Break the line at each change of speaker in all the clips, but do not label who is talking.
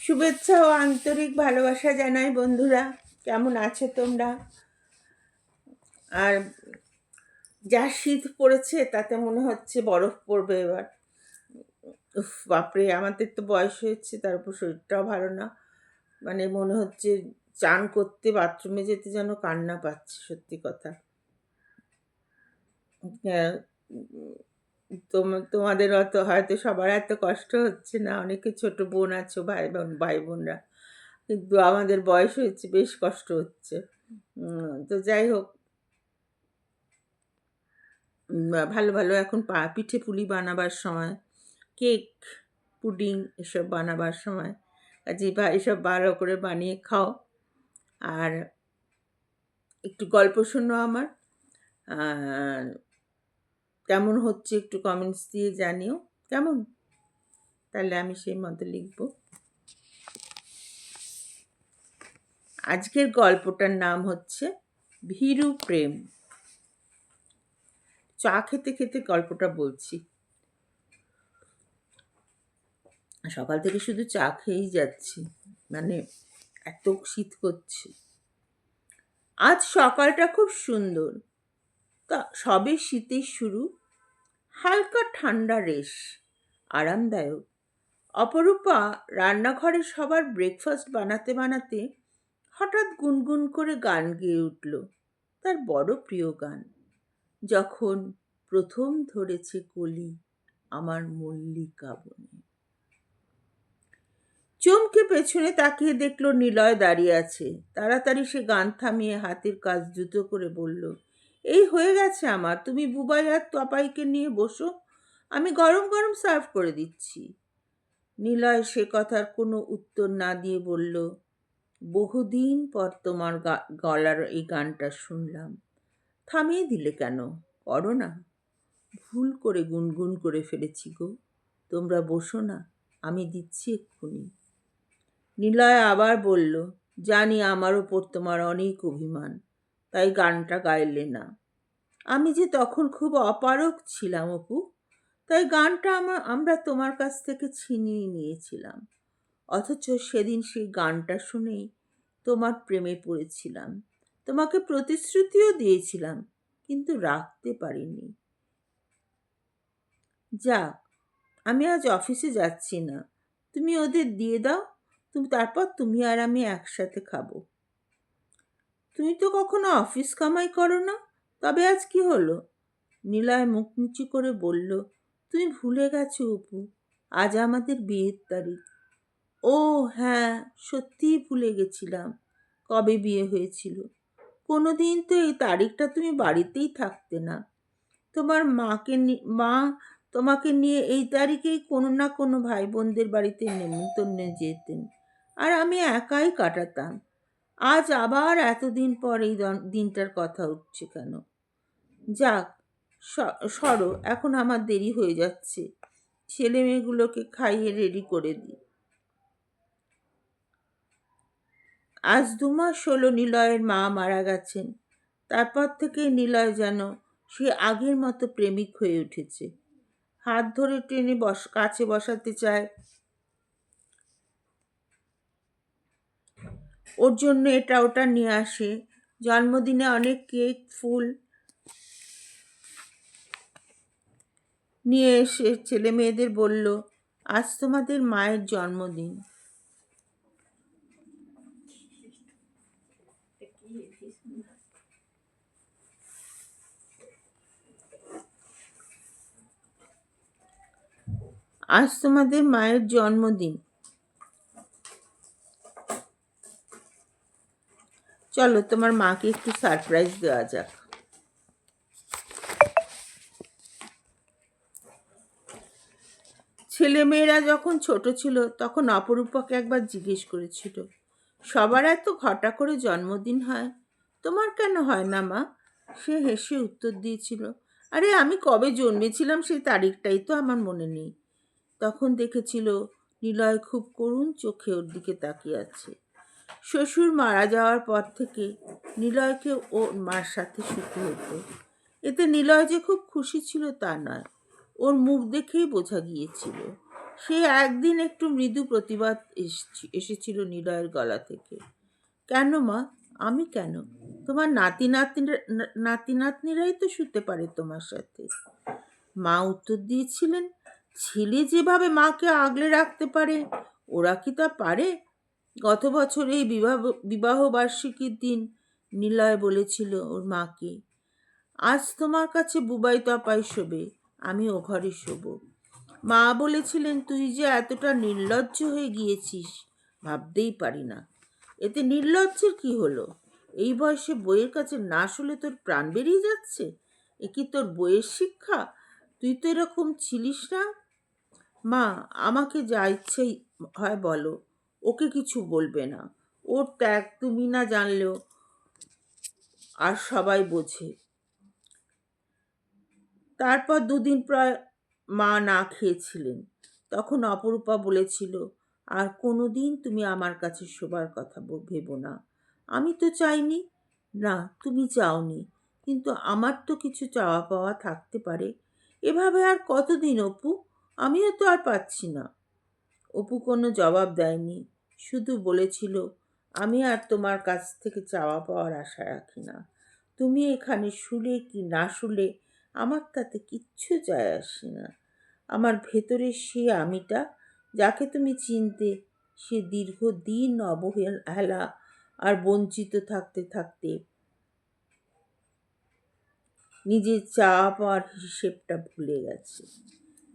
শুভেচ্ছা ও আন্তরিক ভালোবাসা জানাই বন্ধুরা। কেমন আছো তোমরা? আর যা শীত পড়েছে তাতে মনে হচ্ছে বরফ পড়বে এবার। উফ বাপরে, আমাদের তো বয়স হয়েছে, তার উপর শরীরটাও ভালো না। মানে মনে হচ্ছে চান করতে বাথরুমে যেতে যেন কান্না পাচ্ছে, সত্যি কথা। হ্যাঁ, তোমাদের অত হয়তো সবার এত কষ্ট হচ্ছে না, অনেকে ছোট বোন আছো, ভাই বোনরা, কিন্তু আমাদের বয়স হয়েছে, বেশ কষ্ট হচ্ছে। তো যাই হোক, ভালো ভালো এখন পিঠে পুলি বানাবার সময়, কেক, পুডিং এসব বানাবার সময়, কাজে এসব ভালো করে বানিয়ে খাও। আর একটু গল্প শোনো আমার। আর কেমন হচ্ছে একটু কমেন্টস দিয়ে জানিও কেমন, তাহলে আমি সেই মতো লিখব। আজকের গল্পটার নাম হচ্ছে ভীরু প্রেম। চা খেতে খেতে গল্পটা বলছি। সকাল থেকে শুধু চা খেয়েই যাচ্ছি, মানে এত শীত করছে। আজ সকালটা খুব সুন্দর, তা সবে শীতের শুরু, হালকা ঠান্ডা রেশ, আরামদায়ক। অপরূপা রান্নাঘরে সবার ব্রেকফাস্ট বানাতে বানাতে হঠাৎ গুনগুন করে গান গেয়ে উঠল, তার বড় প্রিয় গান, যখন প্রথম ধরেছে কলি আমার মল্লিকা বনে। চমকে পেছনে তাকিয়ে দেখলো নিলয় দাঁড়িয়ে আছে। তাড়াতাড়ি সে গান থামিয়ে হাতের কাজ দ্রুত করে বলল, এই হয়ে গেছে আমার, তুমি বুবাই আর তপাইকে নিয়ে বসো, আমি গরম গরম সার্ভ করে দিচ্ছি। নিলয় সে কথার কোনো উত্তর না দিয়ে বলল, বহুদিন পর তোমার গলার এই গানটা শুনলাম, থামিয়ে দিলে কেন? করো না। ভুল করে গুনগুন করে ফেলেছি গো, তোমরা বসো না, আমি দিচ্ছি এক্ষুনি। নিলয় আবার বলল, জানি আমার ওপর তোমার অনেক অভিমান, তাই গানটা গাইলে না। আমি যে তখন খুব অপারগ ছিলাম অপু, তাই গানটা আমরা তোমার কাছ থেকে ছিনিয়ে নিয়েছিলাম। অথচ সেদিন সেই গানটা শুনেই তোমার প্রেমে পড়েছিলাম, তোমাকে প্রতিশ্রুতিও দিয়েছিলাম, কিন্তু রাখতে পারিনি। যাক, আমি আজ অফিসে যাচ্ছি না, তুমি ওদের দিয়ে দাও, তারপর তুমি আর আমি একসাথে খাবো। তুমি তো কখনো অফিস কামাই করো না, তবে আজ কি হলো? নিলয় মুখ নিচু করে বলল, তুমি ভুলে গেছো অপু, আজ আমাদের বিয়ের তারিখ। ও হ্যাঁ, সত্যিই ভুলে গেছিলাম, কবে বিয়ে হয়েছিল। কোনোদিন তো এই তারিখটা তুমি বাড়িতেই থাকতে না। তোমার মা তোমাকে নিয়ে এই তারিখেই কোনো না কোনো ভাই বোনদের বাড়িতে নেমন্তন্নে যেতেন, আর আমি একাই কাটাতাম। আজ আবার এতদিন পর এই দিনটার কথা উঠছে কেন? যাক, সরো, এখন আমার দেরি হয়ে যাচ্ছে, ছেলে মেয়েগুলোকে খাইয়ে রেডি করে দিই। আজ 2 মাস হলো নিলয়ের মা মারা গেছেন। তারপর থেকে নিলয় যেন সে আগের মতো প্রেমিক হয়ে উঠেছে। হাত ধরে টেনে কাছে বসাতে চায়, ওর জন্য এটা ওটা নিয়ে আসে, জন্মদিনে অনেক কেক, ফুল নিয়ে এসে ছেলে মেয়েদের বলল, আজ তোমাদের মায়ের জন্মদিন। আজ তোমাদের মায়ের জন্মদিন, চলো তোমার মাকে একটু সারপ্রাইজ দেওয়া যাক। ছেলেমেয়েরা যখন ছোট ছিল তখন অপরূপাকে একবার জিজ্ঞেস করেছিল, সবার এত ঘটা করে জন্মদিন হয়, তোমার কেন হয় না মা? সে হেসে উত্তর দিয়েছিল, আরে আমি কবে জন্মেছিলাম সেই তারিখটাই তো আমার মনে নেই। তখন দেখেছিল নিলয় খুব করুণ চোখে ওর দিকে তাকিয়ে আছে। শ্বশুর মারা যাওয়ার পর থেকে নিলয়কে ওর মার সাথে শুতে হতো। এতে নিলয় যে খুব খুশি ছিল তা নয়, ওর মুখ দেখেই বোঝা গিয়েছিল। সে একদিন একটু মৃদু প্রতিবাদ এসেছিল নিলয়ের গলা থেকে। কেন মা? আমি কেন? তোমার নাতি নাতনিরাই তো শুতে পারে তোমার সাথে। মা উত্তর দিয়েছিলেন, ছেলে যেভাবে মাকে আগলে রাখতে পারে ওরা কি তা পারে? গত বছর এই বিবাহ বার্ষিকীর দিন নিলয় বলেছিল ওর মাকে, আজ তোমার কাছে বুবাই তপাই শোবে, আমি ও ঘরে শোবো। মা বলেছিলেন, তুই যে এতটা নির্লজ্জ হয়ে গিয়েছিস ভাবতেই পারি না। এতে নির্লজ্জের কি হলো? এই বয়সে বইয়ের কাছে না শুলে তোর প্রাণ বেরিয়ে যাচ্ছে? এ কি তোর বইয়ের শিক্ষা? তুই তো এরকম ছিলিস না। মা, আমাকে যা ইচ্ছে হয় বলো, ওকে কিছু বলবে না। ওর ত্যাগ তুমি না জানলেও আর সবাই বোঝে। তারপর দুদিন প্রায় মা না খেয়েছিলেন। তখন অপরূপা বলেছিল, আর কোনোদিন তুমি আমার কাছে শোবার কথা ভেবো না। আমি তো চাইনি। না, তুমি চাওনি, কিন্তু আমার তো কিছু চাওয়া পাওয়া থাকতে পারে। এভাবে আর কতদিন অপু? আমিও তো আর পাচ্ছি না। অপু কোনো জবাব দেয়নি, শুধু বলেছিল, আমি আর তোমার কাছ থেকে চাওয়া পাওয়ার আশা রাখি না। তুমি এখানে শুলে কি না শুলে আমার তাতে কিচ্ছু যায় আসে না। আমার ভেতরের সে আমিটা, যাকে তুমি চিনতে, সে দীর্ঘদিন অবহেলা আর বঞ্চিত থাকতে থাকতে নিজের চাওয়া পাওয়ার হিসেবটা ভুলে গেছে।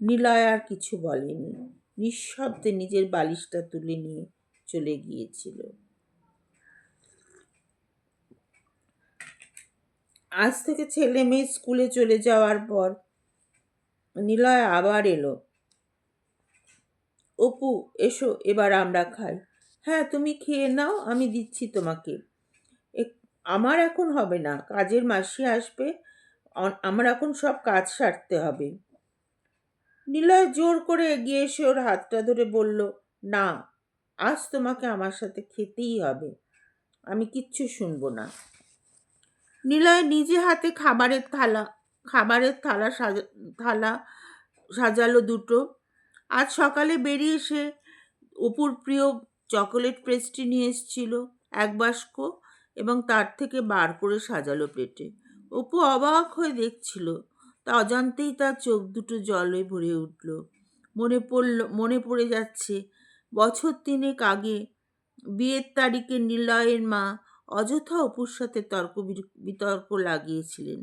নিলয় আর কিছু বলেনি, নিঃশব্দে নিজের বালিশটা তুলে নিয়ে চলে গিয়েছিল। আজ থেকে ছেলে মেয়ে স্কুলে চলে যাওয়ার পর নিলয় আবার এলো। অপু, এসো এবার আমরা খাই। হ্যাঁ, তুমি খেয়ে নাও, আমি দিচ্ছি তোমাকে। আমার এখন হবে না, কাজের মাসি আসবে। আমার এখন সব কাজ সারতে হবে। নিলয় জোর করে এগিয়ে এসে ওর হাতটা ধরে বলল, না, আজ তোমাকে আমার সাথে খেতেই হবে। আমি কিচ্ছু শুনবো না। নিলয় নিজে হাতে খাবারের থালা সাজালো দুটো। আজ সকালে বেরিয়ে এসে অপুর প্রিয় চকোলেট পেস্ট্রি নিয়ে এসেছিল এক বাস্ক, এবং তার থেকে বার করে সাজালো প্লেটে। অপু অবাক হয়ে দেখছিল। তা অজান্তেই তার চোখ দুটো জলে ভরে উঠল। মনে পড়ে যাচ্ছে বছর 3 আগে বিয়ের তারিখে নিলয়ের মা অযথা অপুর সাথে বিতর্ক লাগিয়েছিলেন।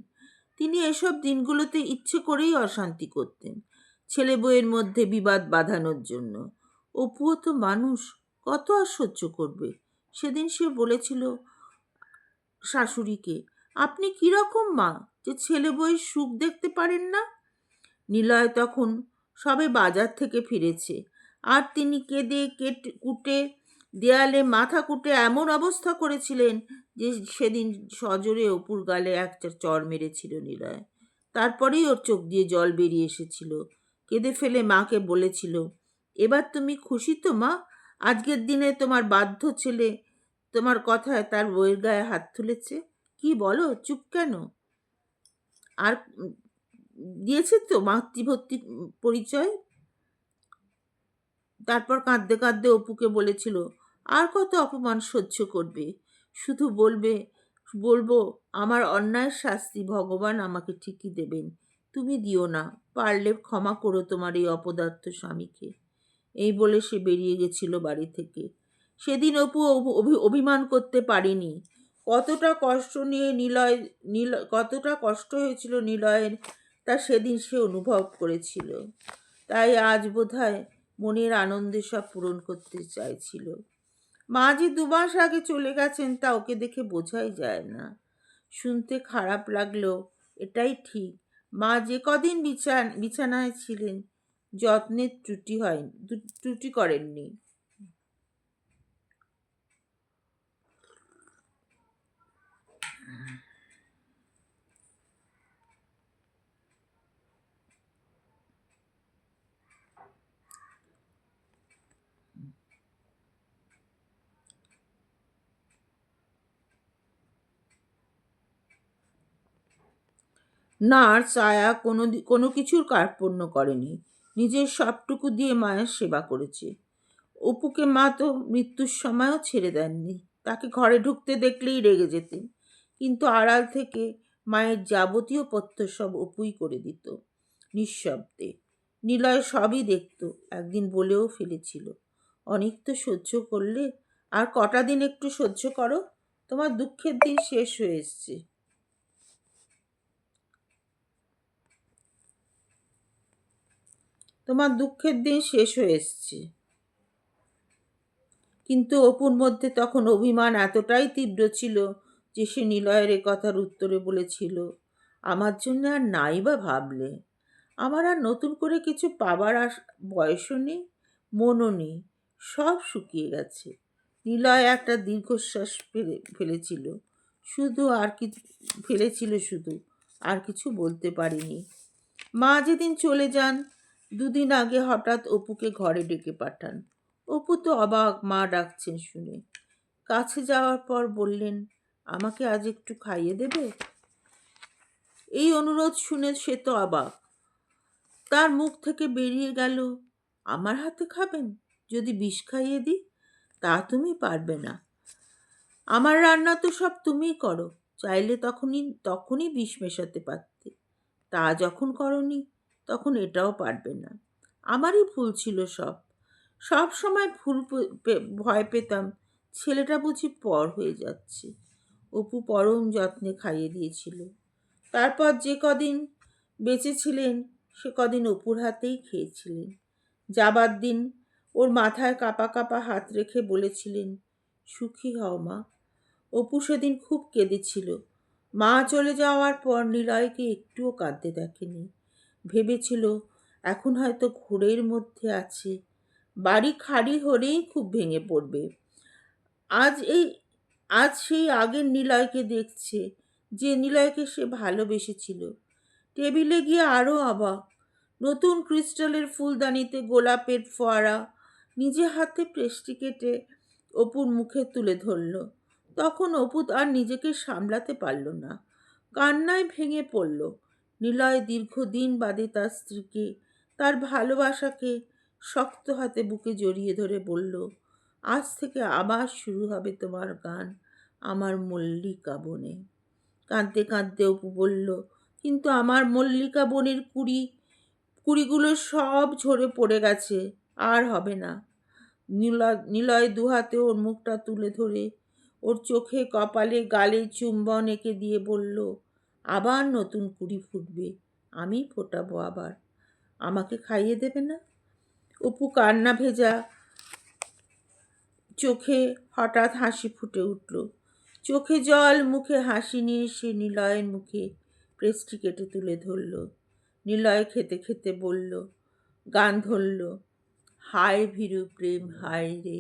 তিনি এসব দিনগুলোতে ইচ্ছে করেই অশান্তি করতেন, ছেলে বউয়ের মধ্যে বিবাদ বাঁধানোর জন্য। অপুও তো মানুষ, কত আর সহ্য করবে। সেদিন সে বলেছিল শাশুড়িকে, আপনি কিরকম মা যে ছেলে বউয়ের সুখ দেখতে পারেন না? নিলয় তখন সবে বাজার থেকে ফিরেছে, আর তিনি কেঁদে কুটে দেয়ালে মাথা কুটে এমন অবস্থা করেছিলেন যে সেদিন সজোরে অপুর গালে একটা চড় মেরেছিল নিলয়। তারপরেই ওর চোখ দিয়ে জল বেরিয়ে এসেছিল। কেঁদে ফেলে মাকে বলেছিল, এবার তুমি খুশি তো মা? আজকের দিনে তোমার বাধ্য ছেলে তোমার কথায় তার বইয়ের গায়ে হাত তুলেছে। কি বলো, চুপ কেন? আর দিয়েছে তো মাতৃভক্তি পরিচয়। তারপর কাঁদতে কাঁদতে অপুকে বলেছিল, আর কত অপমান সহ্য করবে? শুধু বলবো আমার অন্যায়ের শাস্তি ভগবান আমাকে ঠিকই দেবেন। তুমি দিও না, পারলে ক্ষমা করো তোমার এই অপদার্থ স্বামীকে। এই বলে সে বেরিয়ে গেছিল বাড়ি থেকে। সেদিন অপু অভিমান করতে পারেনি। কতটা কষ্ট হয়েছিল নিলয়ের, তা সেদিন সে অনুভব করেছিল। তাই আজ বোধহয় মনের আনন্দে সব পূরণ করতে চাইছিল। মা যে 2 মাস আগে চলে গেছেন তা ওকে দেখে বোঝাই যায় না। শুনতে খারাপ লাগলেও এটাই ঠিক, মা যে কদিন বিছানায় ছিলেন যত্নের ত্রুটি করেননি। নার্স আয়া কোনো কিছুর কার্পণ্য করেনি। নিজের সবটুকু দিয়ে মায়ের সেবা করেছে। অপুকে মা তো মৃত্যুর সময়ও ছেড়ে দেননি। তাকে ঘরে ঢুকতে দেখলেই রেগে যেতেন, কিন্তু আড়াল থেকে মায়ের যাবতীয় পথ্য সব অপুই করে দিত নিঃশব্দে। নিলয় সবই দেখত, একদিন বলেও ফেলেছিল, অনেক তো সহ্য করলে, আর কটা দিন একটু সহ্য করো, তোমার দুঃখের দিন শেষ হয়ে এসছে। তোমার দুঃখের দিন শেষ হয়ে এসছে। কিন্তু অপুর মধ্যে তখন অভিমান এতটাই তীব্র ছিল যে সে নিলয়ের এ কথার উত্তরে বলেছিল, আমার জন্য আর নাই বা ভাবলে, আমার আর নতুন করে কিছু পাবার বয়সও নেই, মনও নেই, সব শুকিয়ে গেছে। নিলয় একটা দীর্ঘশ্বাস ফেলেছিল, শুধু আর কিছু বলতে পারেনি। মা যেদিন চলে যান, দুদিন আগে হঠাৎ অপুকে ঘরে ডেকে পাঠান। অপু তো অবাক মা ডাকছেন শুনে। কাছে যাওয়ার পর বললেন, আমাকে আজ একটু খাইয়ে দেবে? এই অনুরোধ শুনে সে তো অবাক। তার মুখ থেকে বেরিয়ে গেল, আমার হাতে খাবেন? যদি বিষ খাইয়ে দিই? তা তুমি পারবে না। আমার রান্না তো সব তুমিই করো, চাইলে তখনই বিষ মেশাতে পারতে। তা যখন করনি, তখন এটাও পারবে না। আমারই ভুল ছিল সব। সব সময় ভয় পেতাম ছেলেটা বুঝি পর হয়ে যাচ্ছে। অপু পরম যত্নে খাইয়ে দিয়েছিল। তারপর যে কদিন বেঁচে ছিলেন, সে কদিন অপুর হাতেই খেয়েছিলেন। যাবার দিন ওর মাথায় কাঁপা কাঁপা হাত রেখে বলেছিলেন, সুখী হও মা। অপু সেদিন খুব কেঁদেছিল। মা চলে যাওয়ার পর নিলয়কে একটুও কাঁদতে দেখেনি। ভেবেছিল এখন হয়তো ঘোরের মধ্যে আছে, বাড়ি খালি হলেই খুব ভেঙে পড়বে। আজ এই আজ সেই আগের নিলয়কে দেখছে, যে নিলয়কে সে ভালোবেসেছিল। টেবিলে গিয়ে আরও অবাক, নতুন ক্রিস্টালের ফুলদানিতে গোলাপের ফোয়ারা নিজে হাতে পেস্ট্রি কেটে অপুর মুখে তুলে ধরল। তখন অপু আর নিজেকে সামলাতে পারল না, কান্নায় ভেঙে পড়ল। নিলয় দীর্ঘদিন বাদে তার স্ত্রীকে, তার ভালোবাসাকে শক্ত হাতে বুকে জড়িয়ে ধরে বলল, আজ থেকে আবার শুরু হবে তোমার গান, আমার মল্লিকা বনে। কাঁদতে কাঁদতে অপু বলল, কিন্তু আমার মল্লিকা বনের কুড়িগুলো সব ঝরে পড়ে গেছে, আর হবে না। নিলয় দুহাতে ওর মুখটা তুলে ধরে ওর চোখে কপালে গালে চুম্বন এঁকে দিয়ে বলল, আবার নতুন কুড়ি ফুটবে, আমি ফোটাবো আবার। আমাকে খাইয়ে দেবে না? অপু কান্না ভেজা চোখে হঠাৎ হাসি ফুটে উঠল। চোখে জল, মুখে হাসি নিয়ে সে নিলয়ের মুখে পেস্ট্রি কেটে তুলে ধরল। নিলয় খেতে খেতে বলল, গান ধরল, হায় ভীরু প্রেম হায় রে,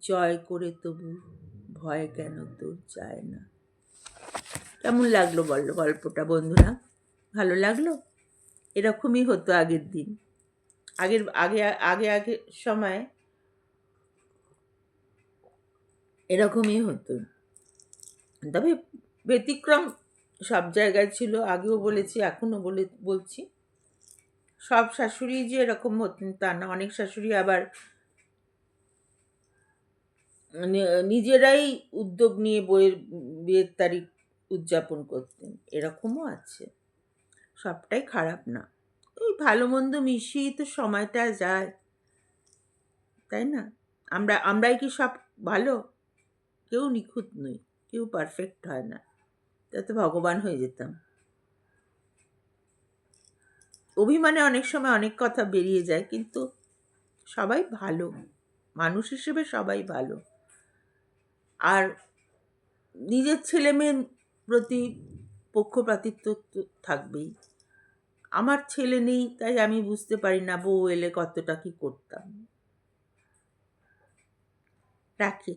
জয় করে তবু ভয় কেন তোর যায় না। কেমন লাগলো বললো গল্পটা বন্ধুরা? ভালো লাগলো? এরকমই হতো আগের দিন, আগের আগে আগে আগে সময় এরকমই হতো। তবে ব্যতিক্রম সব জায়গায় ছিল, আগেও বলেছি এখনও বলছি। সব শাশুড়ি যে এরকম হতেন তা না। অনেক শাশুড়ি আবার নিজেরাই উদ্যোগ নিয়ে বিয়ের তারিখ উদযাপন করতেন, এরকমও আছে। সবটাই খারাপ না, ওই ভালো মন্দ মিশিয়েই তো সময়টা যায়, তাই না? আমরাই কি সব ভালো? কেউ নিখুঁত নই, কেউ পারফেক্ট হয় না, তাতে ভগবান হয়ে যেতাম। অভিমানে অনেক সময় অনেক কথা বেরিয়ে যায়, কিন্তু সবাই ভালো, মানুষ হিসেবে সবাই ভালো। আর নিজের ছেলে মেয়ের প্রতি পক্ষপাতিত্ব তো থাকবেই। আমার ছেলে নেই, তাই আমি বুঝতে পারি না বউ এলে কতটা কি করতাম। রাখি।